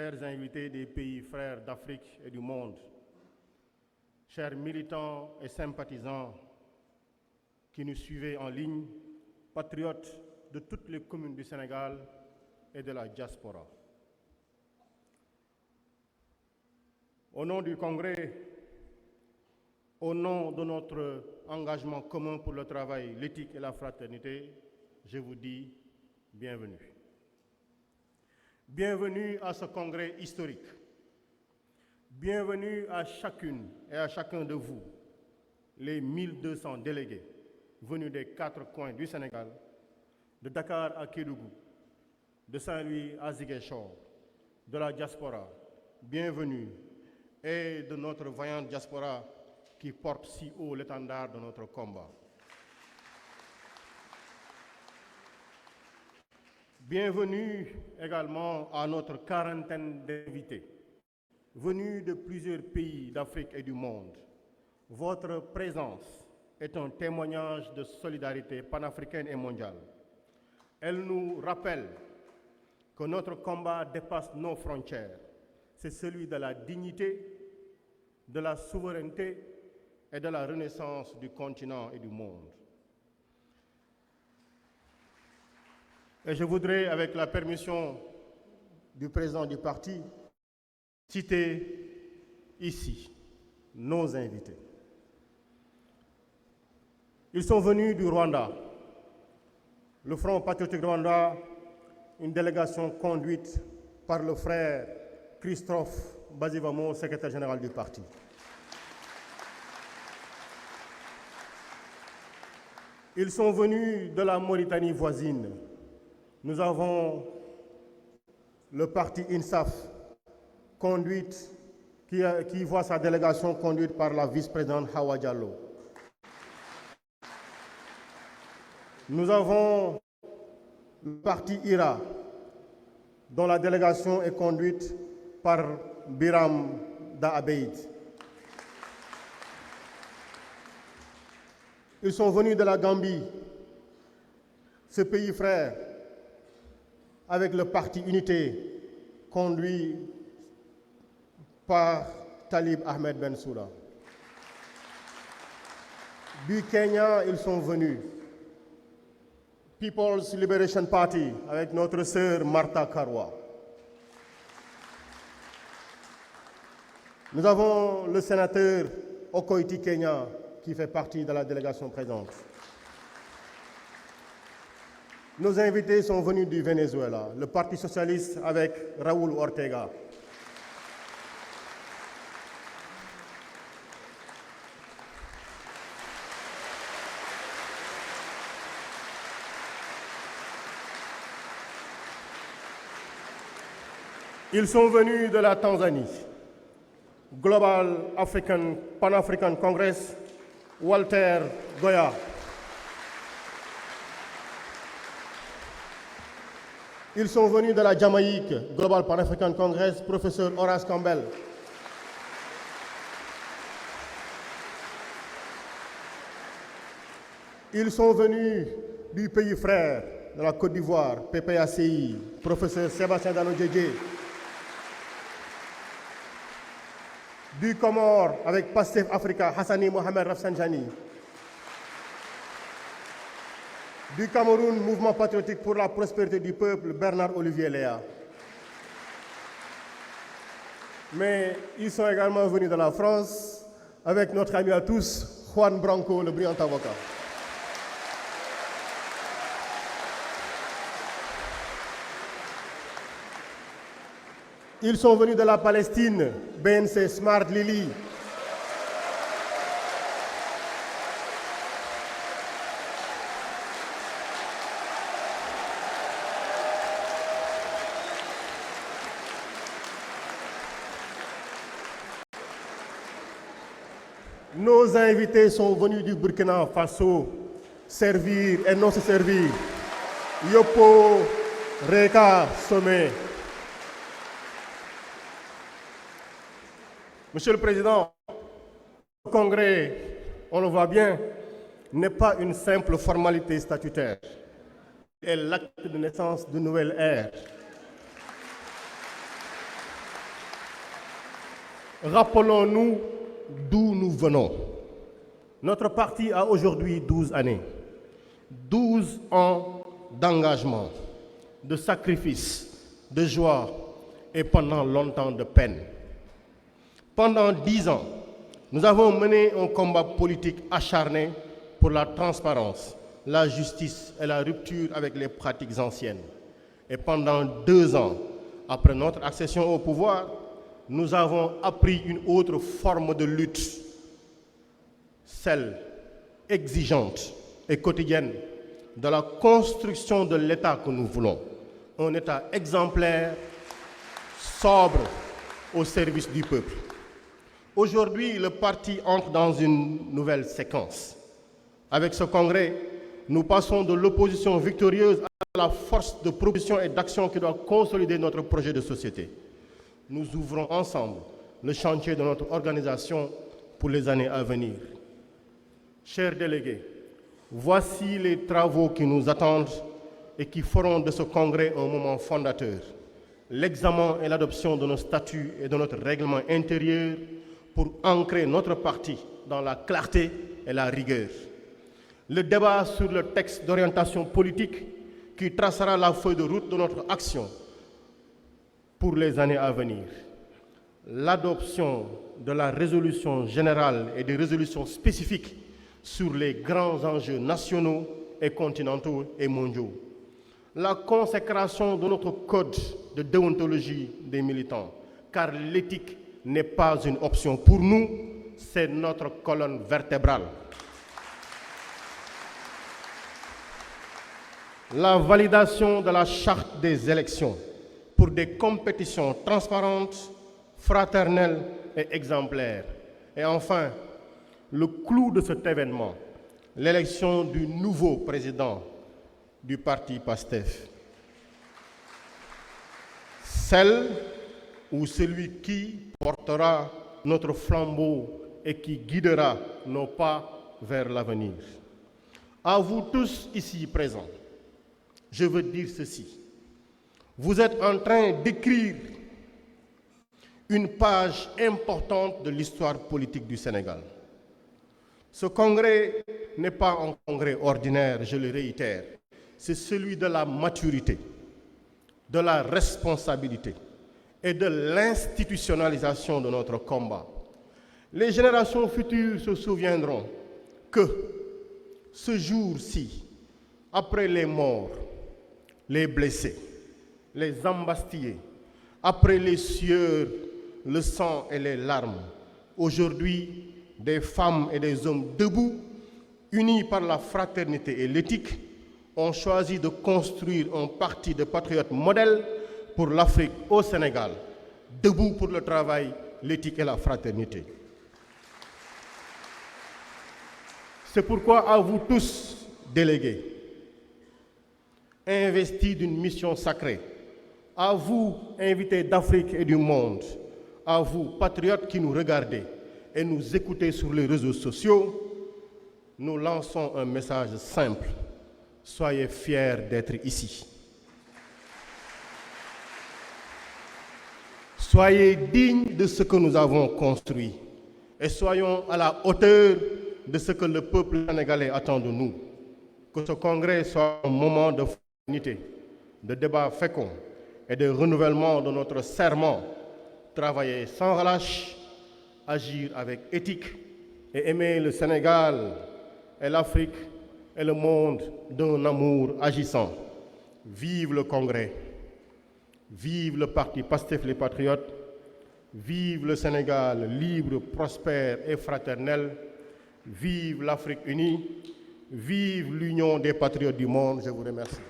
chers invités des pays frères d'Afrique et du monde, chers militants et sympathisants qui nous suivez en ligne, patriotes de toutes les communes du Sénégal et de la diaspora. Au nom du Congrès, au nom de notre engagement commun pour le travail, l'éthique et la fraternité, je vous dis bienvenue. Bienvenue à ce congrès historique. Bienvenue à chacune et à chacun de vous, les 1200 délégués venus des 4 coins du Sénégal, de Dakar à Kédougou, de Saint-Louis à Ziguinchor, de la diaspora. Bienvenue, et de notre vaillante diaspora qui porte si haut l'étendard de notre combat. Bienvenue également à notre quarantaine d'invités, venus de plusieurs pays d'Afrique et du monde. Votre présence est un témoignage de solidarité panafricaine et mondiale. Elle nous rappelle que notre combat dépasse nos frontières. C'est celui de la dignité, de la souveraineté et de la renaissance du continent et du monde. Et je voudrais, avec la permission du président du parti, citer ici nos invités. Ils sont venus du Rwanda, le Front patriotique Rwanda, une délégation conduite par le frère Christophe Bazivamo, secrétaire général du parti. Ils sont venus de la Mauritanie voisine. Nous avons le parti INSAF, qui voit sa délégation conduite par la vice-présidente Hawa Diallo. Nous avons le parti IRA, dont la délégation est conduite par Biram Daabeid. Ils sont venus de la Gambie, ce pays frère, avec le parti Unité, conduit par Talib Ahmed Bensouda. Du Kenya, ils sont venus. People's Liberation Party, avec notre sœur Martha Karwa. Nous avons le sénateur Okoiti Kenya, qui fait partie de la délégation présente. Nos invités sont venus du Venezuela, le Parti socialiste avec Raúl Ortega. Ils sont venus de la Tanzanie, Global Pan-African Congress, Walter Goya. Ils sont venus de la Jamaïque, Global Pan-African Congress, professeur Horace Campbell. Ils sont venus du pays frère de la Côte d'Ivoire, PPACI, professeur Sébastien Dano-Djedje. Du Comore, avec Pastef Africa, Hassani Mohamed Rafsanjani. Du Cameroun, Mouvement patriotique pour la prospérité du peuple, Bernard Olivier Léa. Mais ils sont également venus de la France, avec notre ami à tous, Juan Branco, le brillant avocat. Ils sont venus de la Palestine, BNC Smart Lily. Nos invités sont venus du Burkina Faso, servir et non se servir. Yopo Reka Sommet. Monsieur le Président, le Congrès, on le voit bien, n'est pas une simple formalité statutaire. Elle est l'acte de naissance d'une nouvelle ère. Rappelons-nous d'où nous venons. Notre parti a aujourd'hui 12 années, 12 ans d'engagement, de sacrifice, de joie et pendant longtemps de peine. Pendant 10 ans, nous avons mené un combat politique acharné pour la transparence, la justice et la rupture avec les pratiques anciennes. Et pendant 2 ans, après notre accession au pouvoir, nous avons appris une autre forme de lutte, celle exigeante et quotidienne de la construction de l'État que nous voulons. Un État exemplaire, sobre, au service du peuple. Aujourd'hui, le parti entre dans une nouvelle séquence. Avec ce congrès, nous passons de l'opposition victorieuse à la force de proposition et d'action qui doit consolider notre projet de société. Nous ouvrons ensemble le chantier de notre organisation pour les années à venir. Chers délégués, voici les travaux qui nous attendent et qui feront de ce congrès un moment fondateur. L'examen et l'adoption de nos statuts et de notre règlement intérieur pour ancrer notre parti dans la clarté et la rigueur. Le débat sur le texte d'orientation politique qui tracera la feuille de route de notre action pour les années à venir. L'adoption de la résolution générale et des résolutions spécifiques sur les grands enjeux nationaux et continentaux et mondiaux. La consécration de notre code de déontologie des militants, car l'éthique n'est pas une option pour nous, c'est notre colonne vertébrale. La validation de la charte des élections pour des compétitions transparentes, fraternelles et exemplaires. Et enfin, le clou de cet événement, l'élection du nouveau président du parti PASTEF. Celle ou celui qui portera notre flambeau et qui guidera nos pas vers l'avenir. À vous tous ici présents, je veux dire ceci. Vous êtes en train d'écrire une page importante de l'histoire politique du Sénégal. Ce congrès n'est pas un congrès ordinaire, je le réitère. C'est celui de la maturité, de la responsabilité et de l'institutionnalisation de notre combat. Les générations futures se souviendront que ce jour-ci, après les morts, les blessés, les embastillés, après les sueurs, le sang et les larmes, aujourd'hui, des femmes et des hommes debout, unis par la fraternité et l'éthique, ont choisi de construire un parti de patriotes modèles pour l'Afrique au Sénégal, debout pour le travail, l'éthique et la fraternité. C'est pourquoi à vous tous, délégués, investis d'une mission sacrée, à vous, invités d'Afrique et du monde, à vous, patriotes qui nous regardez et nous écoutez sur les réseaux sociaux, nous lançons un message simple. Soyez fiers d'être ici. Soyez dignes de ce que nous avons construit et soyons à la hauteur de ce que le peuple sénégalais attend de nous. Que ce congrès soit un moment de fraternité, de débat fécond et de renouvellement de notre serment. Travailler sans relâche, agir avec éthique et aimer le Sénégal et l'Afrique et le monde d'un amour agissant. Vive le Congrès, vive le parti PASTEF les Patriotes, vive le Sénégal libre, prospère et fraternel, vive l'Afrique unie, vive l'Union des Patriotes du monde. Je vous remercie.